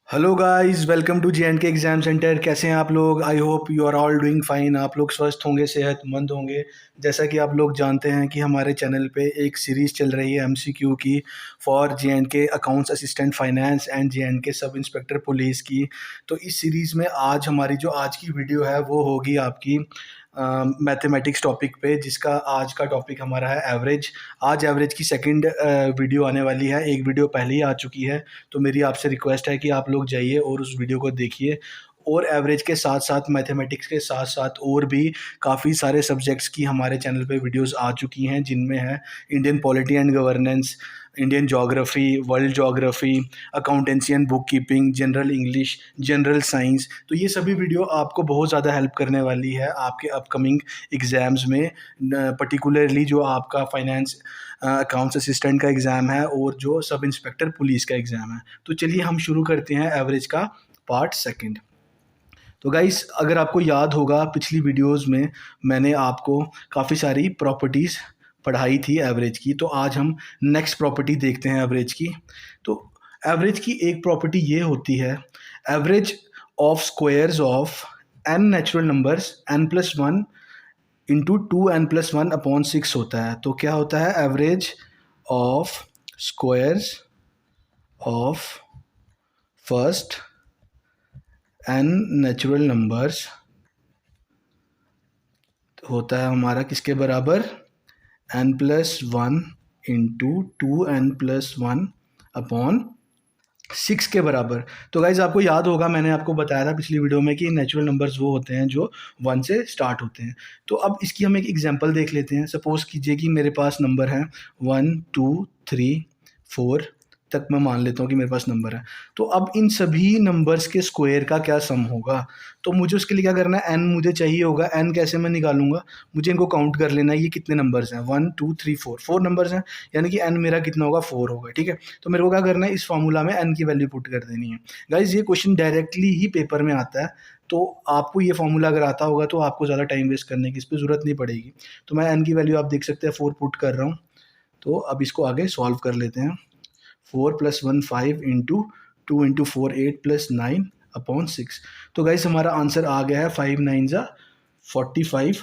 Hello guys, welcome to J and K exam centre. कैसे हैं आप लोग? I hope you are all doing fine. आप लोग स्वस्थ होंगे, सेहतमंद होंगे। जैसा कि आप लोग जानते हैं कि हमारे चैनल पे एक सीरीज़ चल रही है एमसीक्यू की for J&K accounts assistant finance and J&K sub inspector police की। तो इस सीरीज़ में आज हमारी जो आज की वीडियो है वो होगी आपकी मैथमेटिक्स टॉपिक पे, जिसका आज का टॉपिक हमारा है एवरेज। आज एवरेज की सेकंड वीडियो आने वाली है। एक वीडियो पहले ही आ चुकी है, तो मेरी आपसे रिक्वेस्ट है कि आप लोग जाइए और उस वीडियो को देखिए। और एवरेज के साथ साथ मैथमेटिक्स के साथ साथ और भी काफ़ी सारे सब्जेक्ट्स की हमारे चैनल पे वीडियोस आ चुकी हैं, जिनमें है Indian polity and governance, Indian geography, world geography, accountancy and book keeping, general English, general science. तो ये सभी वीडियो आपको बहुत ज़्यादा हेल्प करने वाली है आपके अपकमिंग एग्ज़ाम्स में, पर्टिकुलरली जो आपका फाइनेंस अकाउंट्स असिस्टेंट का एग्ज़ाम है और जो सब इंस्पेक्टर पुलिस का एग्ज़ाम है। तो चलिए हम शुरू करते हैं एवरेज का पार्ट सेकंड। तो गाइस, अगर आपको याद होगा पिछली वीडियोस में मैंने आपको काफ़ी सारी प्रॉपर्टीज़ पढ़ाई थी एवरेज की। तो आज हम नेक्स्ट प्रॉपर्टी देखते हैं एवरेज की। तो एवरेज की एक प्रॉपर्टी ये होती है, average of squares of n natural numbers n plus one into two n plus one upon six होता है। तो क्या होता है? Average of squares of first n natural numbers होता है हमारा किसके बराबर? n plus one into two n plus one upon six के बराबर। तो गाइज आपको याद होगा, मैंने आपको बताया था पिछली वीडियो में कि नेचुरल नंबर्स वो होते हैं जो वन से स्टार्ट होते हैं। तो अब इसकी हम एक एग्जांपल देख लेते हैं। सपोज कीजिए कि मेरे पास नंबर है वन टू थ्री फोर तक, मैं मान लेता हूँ कि मेरे पास नंबर है। तो अब इन सभी नंबर्स के स्क्वायर का क्या सम होगा? तो मुझे उसके लिए क्या करना है? एन मुझे चाहिए होगा। एन कैसे मैं निकालूंगा? मुझे इनको काउंट कर लेना है, ये कितने नंबर्स हैं? One two three four, four numbers हैं, यानी कि एन मेरा कितना होगा? फोर होगा। ठीक है, तो मेरे को क्या करना है? इस फॉर्मूला में एन की वैल्यू पुट कर देनी है। गाइज ये क्वेश्चन डायरेक्टली ही पेपर में आता है, तो आपको ये फॉर्मूला अगर आता होगा तो आपको ज़्यादा टाइम वेस्ट करने की इस पर ज़रूरत नहीं पड़ेगी। तो मैं एन की वैल्यू आप देख सकते हैं फोर पुट कर रहा हूँ। तो अब इसको आगे सॉल्व कर लेते हैं। Four plus one five into two into four eight plus nine upon six. तो गाइस हमारा आंसर आ गया है फाइव नाइन ज़ा 45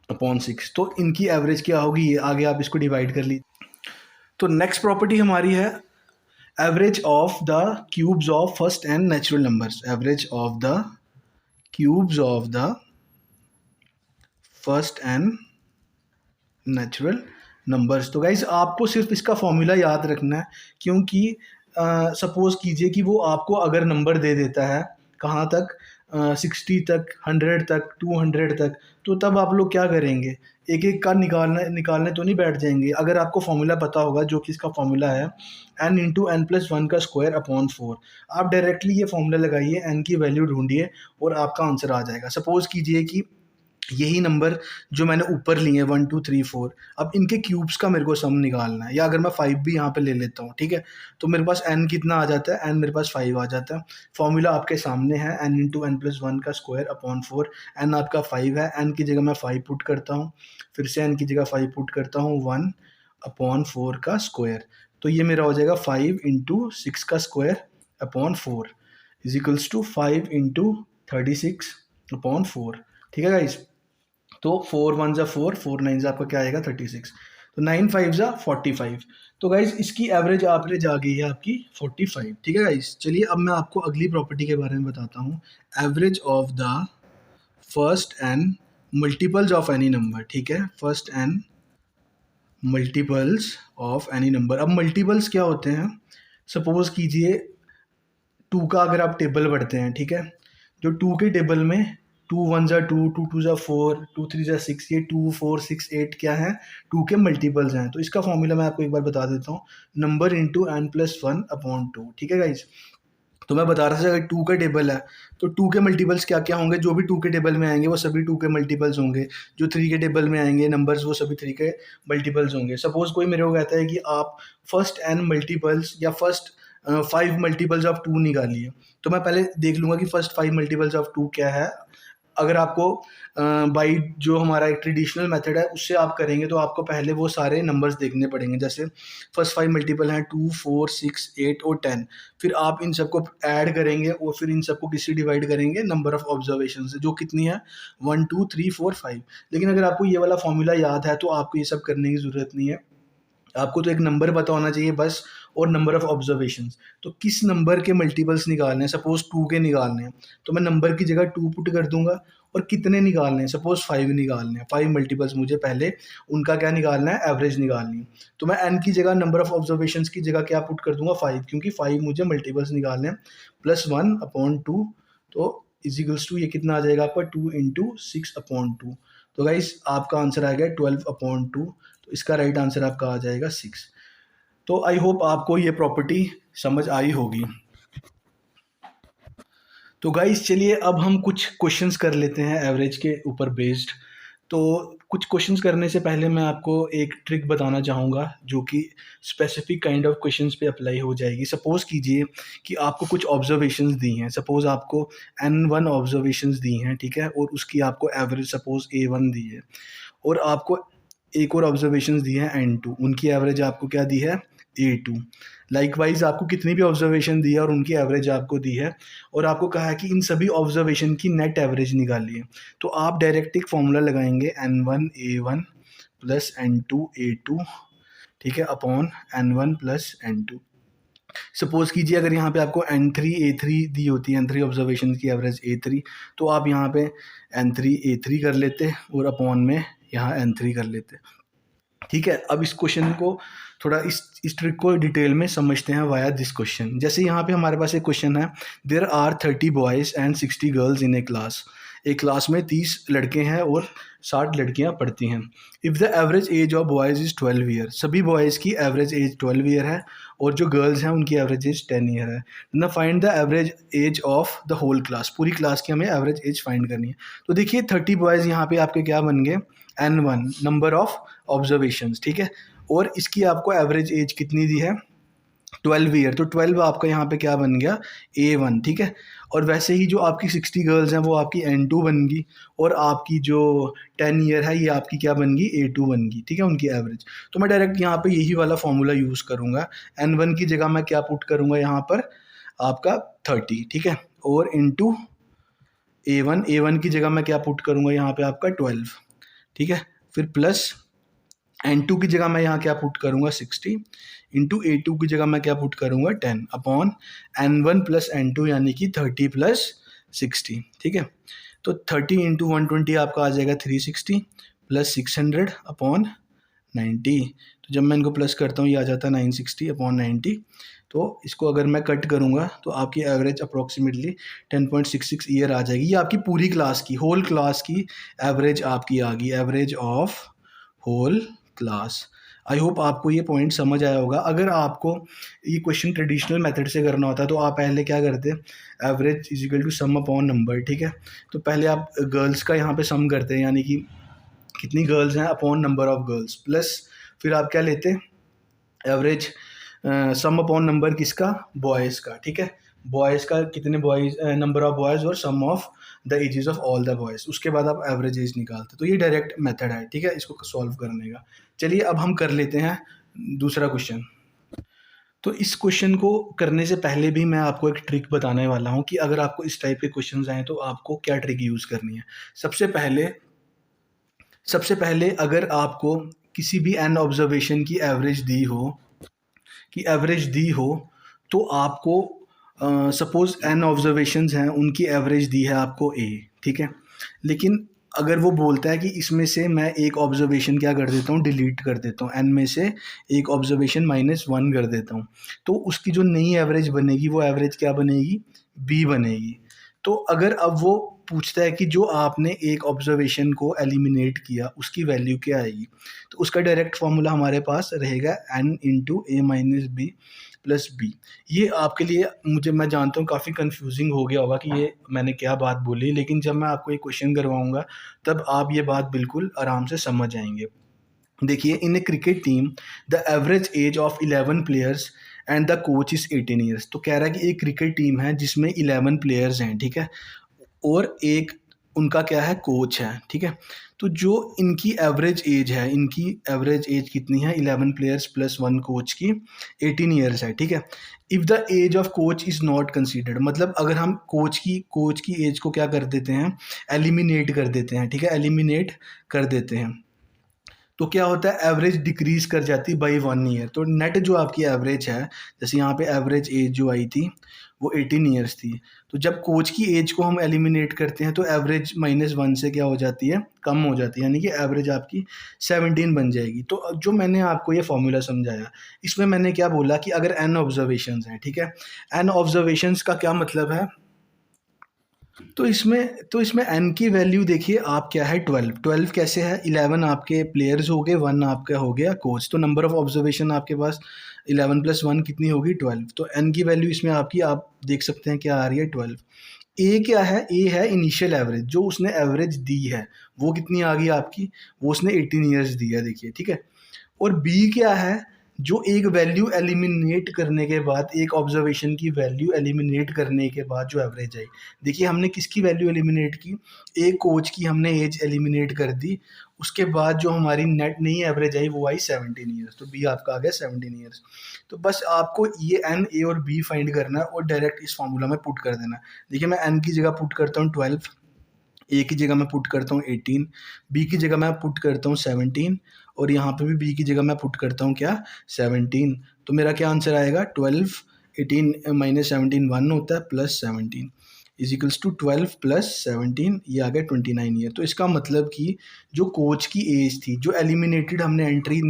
अपॉन सिक्स। तो इनकी एवरेज क्या होगी ये आगे आप इसको डिवाइड कर लीजिए। तो नेक्स्ट प्रॉपर्टी हमारी है average of the cubes of first and natural numbers. Average of the cubes of the first and natural numbers. तो गाइज आपको सिर्फ इसका फॉर्मूला याद रखना है, क्योंकि सपोज कीजिए कि वो आपको अगर नंबर दे देता है कहाँ तक, 60 तक, 100 तक, 200 तक, तो तब आप लोग क्या करेंगे? एक एक का निकालने तो नहीं बैठ जाएंगे। अगर आपको फॉर्मूला पता होगा, जो कि इसका फॉर्मूला है n into n plus one का स्क्वायर अपॉन फोर, आप डायरेक्टली ये फॉर्मूला लगाइए, n की वैल्यू ढूंढिए और आपका आंसर आ जाएगा। सपोज कीजिए कि यही नंबर जो मैंने ऊपर लिए हैं वन टू थ्री फोर, अब इनके क्यूब्स का मेरे को सम निकालना है। या अगर मैं फाइव भी यहाँ पे ले लेता हूँ, ठीक है, तो मेरे पास n कितना आ जाता है? n मेरे पास फाइव आ जाता है। फॉर्मूला आपके सामने है, n into n plus one का स्क्वायर अपॉन फोर। n आपका फाइव है, n की जगह मैं फाइव पुट करता हूँ, फिर से n की जगह फाइव पुट करता हूँ, वन अपॉन फोर का स्क्वायर। तो ये मेरा हो जाएगा फाइव इंटू सिक्स का square upon four is equals to five into 36 upon four. ठीक है गाइस, तो फोर वन ज़ा फोर, फोर नाइन ज़ा आपका क्या आएगा? 36। तो नाइन फाइव ज़ा 45। तो गाइज इसकी एवरेज आ गई है आपकी 45। ठीक है गाइज, चलिए अब मैं आपको अगली प्रॉपर्टी के बारे में बताता हूँ। Average of the first and multiples of any number. ठीक है, first and multiples of any number. अब मल्टीपल्स क्या होते हैं? सपोज कीजिए टू का अगर आप टेबल पढ़ते हैं, ठीक है, जो टू के टेबल में टू वन ज़ा टू, टू टू ज़ा फोर, टू थ्री ज़ा सिक्स, ये टू फोर सिक्स एट क्या है? टू के मल्टीपल्स हैं। तो इसका फॉर्मूला मैं आपको एक बार बता देता हूँ, number into n plus one upon two. ठीक है गाइज, तो मैं बता रहा था अगर टू का टेबल है तो टू के मल्टीपल्स क्या क्या होंगे? जो भी टू के टेबल में आएंगे वो सभी टू के मल्टीपल्स होंगे। जो थ्री के टेबल में आएंगे नंबर्स, वो सभी थ्री के मल्टीपल्स होंगे। सपोज कोई मेरे को कहता है कि आप फर्स्ट एन मल्टीपल्स या first five multiples of two निकालिए, तो मैं पहले देख लूँगा कि first five multiples of two क्या है। अगर आपको बाई जो हमारा एक ट्रेडिशनल मेथड है उससे आप करेंगे तो आपको पहले वो सारे नंबर्स देखने पड़ेंगे। जैसे फर्स्ट 5 मल्टीपल हैं 2, 4, 6, 8 और 10। फिर आप इन सबको ऐड करेंगे और फिर इन सबको किससे डिवाइड करेंगे, नंबर ऑफ ऑब्जर्वेशन से, जो कितनी है 1, 2, 3, 4, 5। लेकिन अगर आपको ये वाला फॉर्मूला याद है तो आपको ये सब करने की ज़रूरत नहीं है। आपको तो एक नंबर पता होना चाहिए बस, और नंबर ऑफ ऑब्जर्वेशंस। तो किस नंबर के मल्टीपल्स निकालने हैं, सपोज 2 के निकालने हैं तो मैं नंबर की जगह 2 पुट कर दूंगा। और कितने निकालने हैं, सपोज 5 निकालने हैं, 5 मल्टीपल्स मुझे पहले उनका क्या निकालना है, एवरेज निकालनी है। तो मैं n की जगह नंबर ऑफ ऑब्जर्वेशंस की जगह क्या पुट कर दूंगा, 5, क्योंकि 5 मुझे मल्टीपल्स निकालने हैं। +1/2 तो इजिकल्स टू ये कितना आ जाएगा आपका 2 × 6/2। तो गाइस आपका आंसर आ गया 12/2। तो इसका राइट आंसर आपका आ जाएगा 6। तो आई होप आपको ये प्रॉपर्टी समझ आई होगी। तो गाइस चलिए अब हम कुछ क्वेश्चंस कर लेते हैं एवरेज के ऊपर बेस्ड। तो कुछ क्वेश्चंस करने से पहले मैं आपको एक ट्रिक बताना चाहूँगा जो कि स्पेसिफिक काइंड ऑफ क्वेश्चंस पे अप्लाई हो जाएगी। सपोज़ कीजिए कि आपको कुछ ऑब्जर्वेशंस दी हैं, सपोज़ आपको n1 ऑब्जर्वेशंस दी हैं, ठीक है, और उसकी आपको एवरेज सपोज़ a1 दी है, और आपको एक और ऑब्जर्वेशंस दी है n2, उनकी एवरेज आपको क्या दी है, a2। लाइकवाइज आपको कितनी भी ऑब्जर्वेशन दी है और उनकी एवरेज आपको दी है, और आपको कहा है कि इन सभी ऑब्जर्वेशन की नेट एवरेज निकालिए। तो आप डायरेक्ट एक फॉर्मूला लगाएंगे n1 a1 plus n2 a2, ठीक है, upon n1 plus n2। Suppose कीजिए अगर यहाँ पे आपको n3 a3 दी होती है, n3 ऑब्जर्वेशन की एवरेज a3, तो आप यहाँ पे n3 a3 कर लेते और अपॉन में यहाँ n3 कर लेते। ठीक है, अब इस क्वेश्चन को थोड़ा इस ट्रिक को डिटेल में समझते हैं वाया दिस क्वेश्चन। जैसे यहाँ पे हमारे पास एक क्वेश्चन है, there are 30 boys and 60 girls in a class. एक क्लास में 30 लड़के हैं और 60 लड़कियां पढ़ती हैं। If the average age of boys is 12 year, सभी बॉयज़ की एवरेज एज 12 ईयर है और जो गर्ल्स हैं उनकी एवरेज एज 10 ईयर है। ना find the average age of the whole class, पूरी क्लास की हमें एवरेज एज फाइंड करनी है। तो देखिए 30 बॉयज़ यहाँ पे आपके क्या बन गए, n1 नंबर ऑफ ऑब्जर्वेशंस, ठीक है, और इसकी आपको एवरेज एज कितनी दी है, 12 ईयर, तो 12 आपका यहाँ पे क्या बन गया, a1, ठीक है। और वैसे ही जो आपकी 60 गर्ल्स हैं वो आपकी n2 बन गई, और आपकी जो 10 ईयर है ये आपकी क्या बन गई, a2 बन गई, ठीक है, उनकी एवरेज। तो मैं डायरेक्ट यहाँ पे यही वाला फॉर्मूला यूज़ करूँगा। n1 की जगह मैं क्या पुट करूँगा यहाँ पर, आपका 30, ठीक है, और इंटू a1 की जगह मैं क्या पुट करूँगा यहाँ पे, आपका 12, ठीक है, फिर प्लस n2 की जगह मैं यहाँ क्या पुट करूँगा 60, इंटू a2 की जगह मैं क्या पुट करूँगा 10, अपॉन n1 प्लस n2 यानी कि 30 प्लस 60, ठीक है। तो 30 इंटू 120 आपका आ जाएगा 360 प्लस 600 अपॉन 90। तो जब मैं इनको प्लस करता हूँ ये आ जाता है 960 अपॉन 90। तो इसको अगर मैं कट करूँगा तो आपकी एवरेज अप्रॉक्सीमेटली 10.66 ईयर आ जाएगी। ये आपकी पूरी क्लास की, होल क्लास की एवरेज आपकी आ गई, average of whole class. I hope आपको ये पॉइंट समझ आया होगा। अगर आपको ये क्वेश्चन ट्रेडिशनल मेथड से करना होता तो आप पहले क्या करते, average is equal to sum upon number, ठीक है। तो पहले आप गर्ल्स का यहाँ पे सम करते हैं, यानी कि कितनी गर्ल्स हैं upon number of girls, plus फिर आप क्या लेते, एवरेज सम अपॉन नंबर किसका, बॉयज़ का, ठीक है, बॉयज़ का कितने बॉयज़, नंबर ऑफ बॉयज़ और sum of the ages of all the boys, उसके बाद आप एवरेज एज निकालते। तो ये डायरेक्ट मेथड है, ठीक है, इसको सॉल्व करने का। चलिए अब हम कर लेते हैं दूसरा क्वेश्चन। तो इस क्वेश्चन को करने से पहले भी मैं आपको एक ट्रिक बताने वाला हूँ कि अगर आपको इस टाइप के क्वेश्चंस आएँ तो आपको क्या ट्रिक यूज़ करनी है। सबसे पहले अगर आपको किसी भी n ऑब्जर्वेशन की एवरेज दी हो तो आपको सपोज़ n ऑब्जर्वेशंस हैं, उनकी एवरेज दी है आपको a, ठीक है। लेकिन अगर वो बोलता है कि इसमें से मैं एक ऑब्जर्वेशन क्या कर देता हूँ, डिलीट कर देता हूँ, n में से एक ऑब्जर्वेशन -1 कर देता हूँ, तो उसकी जो नई एवरेज बनेगी वो एवरेज क्या बनेगी, b बनेगी। तो अगर अब वो पूछता है कि जो आपने एक ऑब्जर्वेशन को एलिमिनेट किया उसकी वैल्यू क्या आएगी, तो उसका डायरेक्ट फॉर्मूला हमारे पास रहेगा n into a minus B plus B. ये आपके लिए, मैं जानता हूँ काफ़ी कंफ्यूजिंग हो गया होगा कि ये मैंने क्या बात बोली, लेकिन जब मैं आपको ये क्वेश्चन करवाऊँगा तब आप ये बात बिल्कुल आराम से समझ जाएंगे। देखिए, in a cricket team the average age of 11 players and the coach is 18 years. तो कह रहा है कि एक क्रिकेट टीम है जिसमें 11 प्लेयर्स हैं, ठीक है, और एक उनका क्या है, कोच है, ठीक है। तो जो इनकी एवरेज एज कितनी है, 11 प्लेयर्स प्लस 1 कोच की 18 ईयर्स है, ठीक है। If the age of coach is not considered, मतलब अगर हम कोच की एज को क्या कर देते हैं, एलिमिनेट कर देते हैं, ठीक है, एलिमिनेट कर देते हैं, तो क्या होता है, एवरेज डिक्रीज कर जाती है बाई 1 ईयर। तो नेट जो आपकी एवरेज है, जैसे यहाँ पे एवरेज एज जो आई थी वो 18 ईयर्स थी, तो जब कोच की एज को हम एलिमिनेट करते हैं तो एवरेज -1 से क्या हो जाती है, कम हो जाती है, यानी कि एवरेज आपकी 17 बन जाएगी। तो जो मैंने आपको ये फॉर्मूला समझाया, इसमें मैंने क्या बोला कि अगर n ऑब्जर्वेशंस हैं, ठीक है, n ऑब्जर्वेशंस का क्या मतलब है, तो इसमें n की वैल्यू देखिए आप क्या है, 12 कैसे है, 11 आपके प्लेयर्स हो गए, 1 आपका हो गया कोच, तो नंबर ऑफ ऑब्जर्वेशन आपके पास 11 प्लस 1 कितनी होगी, 12। तो n की वैल्यू इसमें आपकी आप देख सकते हैं क्या आ रही है, 12। ए क्या है, ए है इनिशियल एवरेज, जो उसने एवरेज दी है वो कितनी आ गई आपकी, वो उसने 18 ईयर्स दी है, देखिए, ठीक है। और बी क्या है, जो एक वैल्यू एलिमिनेट करने के बाद, एक ऑब्जर्वेशन की वैल्यू एलिमिनेट करने के बाद जो एवरेज आई, देखिए हमने किसकी वैल्यू एलिमिनेट की, एक कोच की हमने एज एलिमिनेट कर दी, उसके बाद जो हमारी नेट नई एवरेज आई वो आई 17 ईयर्स, तो बी आपका आ गया 17 ईयर्स। तो बस आपको ये एन, ए और बी फाइंड करना है और डायरेक्ट इस फॉर्मूला में पुट कर देना है। देखिए मैं एन की जगह पुट करता हूँ 12, ए की जगह मैं पुट करता हूँ 18, बी की जगह मैं पुट करता हूँ 17, और यहाँ पे भी बी की जगह मैं पुट करता हूँ क्या, 17। तो मेरा क्या आंसर आएगा, 12, 18 माइनस 17 1 होता है, plus 17 is equals to 12 plus 17, ये आ गया 29 ईयर। तो इसका मतलब कि जो कोच की एज थी, जो एलिमिनेटेड हमने एंट्री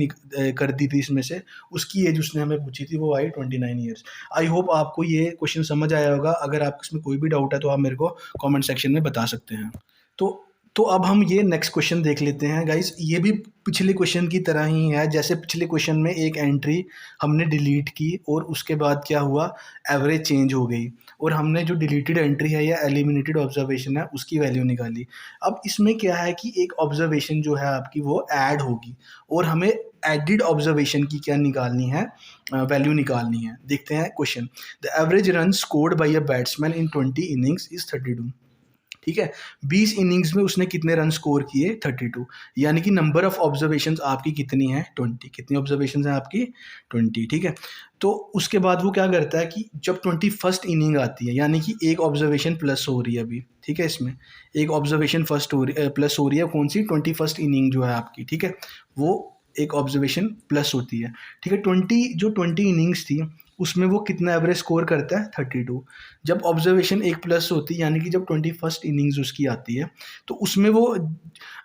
कर दी थी इसमें से, उसकी एज उसने हमें पूछी थी, वो आई 29 ईयर्स। आई होप आपको ये क्वेश्चन समझ आया होगा। अगर आपको इसमें कोई भी डाउट है तो आप मेरे को कमेंट सेक्शन में बता सकते हैं। तो तो अब हम ये नेक्स्ट क्वेश्चन देख लेते हैं गाइस। ये भी पिछले क्वेश्चन की तरह ही है, जैसे पिछले क्वेश्चन में एक एंट्री हमने डिलीट की और उसके बाद क्या हुआ, एवरेज चेंज हो गई, और हमने जो डिलीटेड एंट्री है या एलिमिनेटेड ऑब्जर्वेशन है उसकी वैल्यू निकाली। अब इसमें क्या है कि एक ऑब्जर्वेशन जो है आपकी वो ऐड होगी, और हमें एडिड ऑब्जर्वेशन की क्या निकालनी है, वैल्यू निकालनी है। देखते हैं question. The average run scored by a batsman in 20 innings is 32, ठीक है। 20 इनिंग्स में उसने कितने रन स्कोर किए, 32, यानी कि नंबर ऑफ ऑब्जर्वेशंस आपकी कितनी है, 20। कितनी ऑब्जर्वेशंस हैं आपकी, 20, ठीक है। तो उसके बाद वो क्या करता है कि जब 21st इनिंग आती है, यानी कि एक ऑब्जर्वेशन प्लस हो रही है अभी, ठीक है, इसमें एक ऑब्जर्वेशन फर्स्ट हो रही प्लस हो रही है, कौन सी, 21st इनिंग जो है आपकी, ठीक है, वो एक ऑब्जर्वेशन प्लस होती है, ठीक है। 20 इनिंग्स थी उसमें वो कितना एवरेज स्कोर करता है, 32। जब ऑब्जर्वेशन एक प्लस होती है, यानी कि जब 21st इनिंग्स उसकी आती है, तो उसमें वो,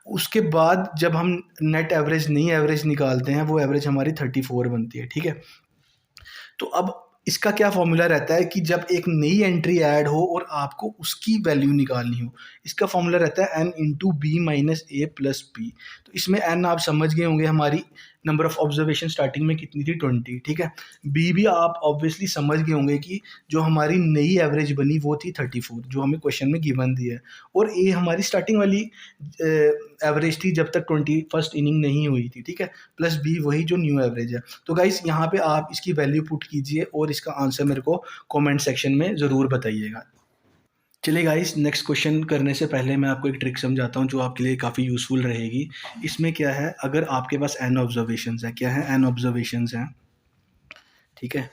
उसके बाद जब हम नेट एवरेज, नई एवरेज निकालते हैं, वो एवरेज हमारी 34 बनती है, ठीक है। तो अब इसका क्या फॉर्मूला रहता है कि जब एक नई एंट्री ऐड हो और आपको उसकी वैल्यू निकालनी हो, इसका फॉर्मूला रहता है n इंटू बी माइनस ए प्लस बी। तो इसमें n आप समझ गए होंगे, हमारी नंबर ऑफ ऑब्जर्वेशन स्टार्टिंग में कितनी थी, 20, ठीक है। बी भी आप ऑब्वियसली समझ गए होंगे कि जो हमारी नई एवरेज बनी वो थी 34, जो हमें क्वेश्चन में गिवन दी है, और ए हमारी स्टार्टिंग वाली एवरेज थी जब तक 21st इनिंग नहीं हुई थी, ठीक है, प्लस बी वही जो न्यू एवरेज है। तो गाइस यहाँ पे आप इसकी वैल्यू पुट कीजिए और इसका आंसर मेरे को कमेंट सेक्शन में ज़रूर बताइएगा। चलिए गाइस, नेक्स्ट क्वेश्चन करने से पहले मैं आपको एक ट्रिक समझाता हूँ जो आपके लिए काफ़ी यूज़फुल रहेगी। इसमें क्या है, अगर आपके पास n ऑब्जर्वेशंस है, क्या है, n ऑब्जर्वेशंस हैं, ठीक है।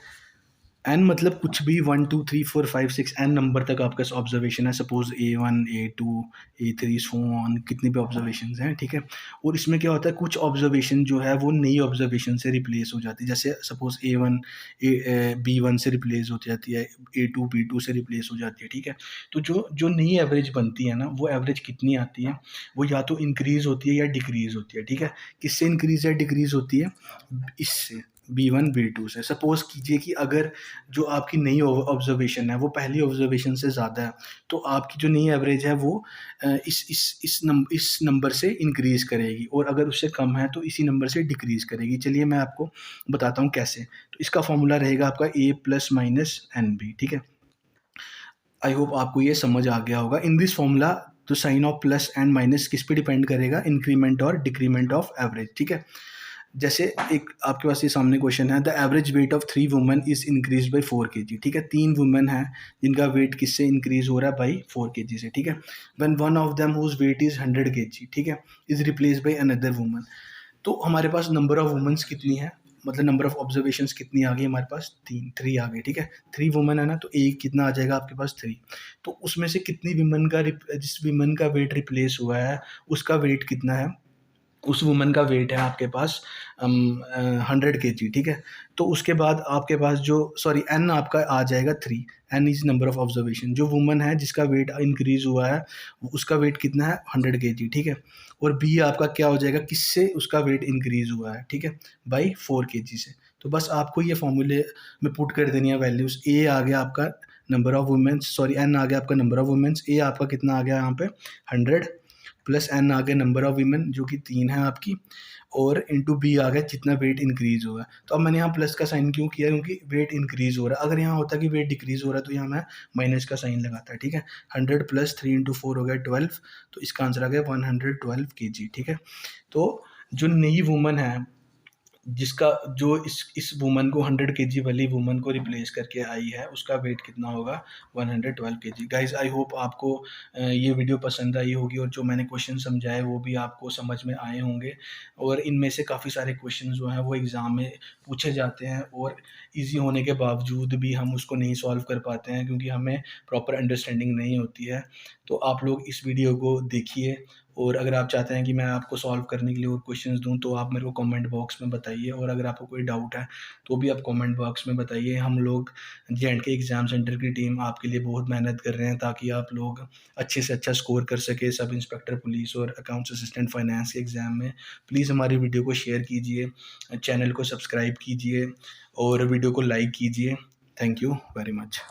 एन मतलब कुछ भी 1 2 3 4 5 6 एन नंबर तक आपका ऑब्जर्वेशन है, suppose A1 A2 A3 so on, कितने भी ऑब्जर्वेशन हैं, ठीक है। और इसमें क्या होता है, कुछ ऑब्जर्वेशन जो है वो नई ऑब्जर्वेशन से रिप्लेस हो जाती है, जैसे सपोज A1 B1 से रिप्लेस हो जाती है, A2 B2 से रिप्लेस हो जाती है, ठीक है। तो जो जो नई एवरेज बनती है ना, वो एवरेज कितनी आती है, वो या तो इंक्रीज़ होती है या डिक्रीज़ होती है, ठीक है। किससे इंक्रीज़ या डिक्रीज़ होती है, इससे, B1 B2 से। सपोज़ कीजिए कि अगर जो आपकी नई ऑब्जर्वेशन है वो पहली ऑब्जर्वेशन से ज़्यादा है, तो आपकी जो नई एवरेज है वो इस नंबर से इंक्रीज़ करेगी, और अगर उससे कम है तो इसी नंबर से डिक्रीज़ करेगी। चलिए मैं आपको बताता हूँ कैसे। तो इसका फॉर्मूला रहेगा आपका A plus minus n B, ठीक है। आई होप आपको ये समझ आ गया होगा। इन दिस फॉर्मूला तो sign of plus and minus किस पे डिपेंड करेगा, इंक्रीमेंट और डिक्रीमेंट ऑफ एवरेज, ठीक है। जैसे एक आपके पास ये सामने क्वेश्चन है, the average weight of 3 women is increase by 4 kg। ठीक है, 3 वुमेन हैं जिनका वेट किससे इंक्रीज हो रहा है, बाई 4 kg से। ठीक है, when one of them whose weight is 100 kg, ठीक है, is replace by another woman. तो हमारे पास नंबर ऑफ वुमेन्स कितनी है, मतलब नंबर ऑफ ऑब्जर्वेशंस कितनी आ गई हमारे पास, 3 आ गई। ठीक है, 3 वुमेन है ना, तो एक कितना आ जाएगा आपके पास, 3। तो उसमें से कितनी विमेन का जिस विमेन का वेट रिप्लेस हुआ है उसका वेट कितना है, उस वुमन का वेट है आपके पास 100 kg। ठीक है, तो उसके बाद आपके पास जो सॉरी एन आपका आ जाएगा 3। N is number of observation. जो वुमन है जिसका वेट इंक्रीज हुआ है उसका वेट कितना है, 100 kg। ठीक है, और बी आपका क्या हो जाएगा, किससे उसका वेट इंक्रीज हुआ है, ठीक है, बाई 4 kg से। तो बस आपको ये फॉर्मूले में पुट कर देनी है वैल्यूज। ए आ गया आपका number of women's, sorry N आ गया आपका नंबर ऑफ वुमेन्स, ए आपका कितना आ गया यहाँ पे 100, प्लस एन आ गया नंबर ऑफ वीमेन जो कि 3 है आपकी, और इंटू बी आ गया जितना वेट इंक्रीज हुआ है। तो अब मैंने यहाँ प्लस का साइन क्यों किया, क्योंकि वेट इंक्रीज हो रहा है। अगर यहाँ होता कि वेट डिक्रीज हो रहा है तो यहाँ मैं माइनस का साइन लगाता है। ठीक है, 100 प्लस 3 इंटू 4 हो गया 12, तो इसका आंसर आ गया 112 kg। ठीक है, तो जो नई वुमन है जिसका जो इस वुमन को 100 kg वाली वुमन को रिप्लेस करके आई है उसका वेट कितना होगा, 112 kg। गाइज आई होप आपको ये वीडियो पसंद आई होगी और जो मैंने क्वेश्चन समझाए वो भी आपको समझ में आए होंगे। और इनमें से काफ़ी सारे क्वेश्चन जो हैं वो एग्ज़ाम में पूछे जाते हैं और ईजी होने के बावजूद भी हम उसको नहीं सॉल्व कर पाते हैं क्योंकि हमें प्रॉपर अंडरस्टैंडिंग नहीं होती है। तो आप लोग इस वीडियो को देखिए, और अगर आप चाहते हैं कि मैं आपको सॉल्व करने के लिए और क्वेश्चंस दूं तो आप मेरे को कमेंट बॉक्स में बताइए, और अगर आपको कोई डाउट है तो भी आप कमेंट बॉक्स में बताइए। हम लोग जे.एंड.के एग्ज़ाम सेंटर की टीम आपके लिए बहुत मेहनत कर रहे हैं ताकि आप लोग अच्छे से अच्छा स्कोर कर सके सब इंस्पेक्टर पुलिस और अकाउंट्स असिस्टेंट फाइनेंस के एग्ज़ाम में। प्लीज़ हमारी वीडियो को शेयर कीजिए, चैनल को सब्सक्राइब कीजिए और वीडियो को लाइक कीजिए। Thank you very much.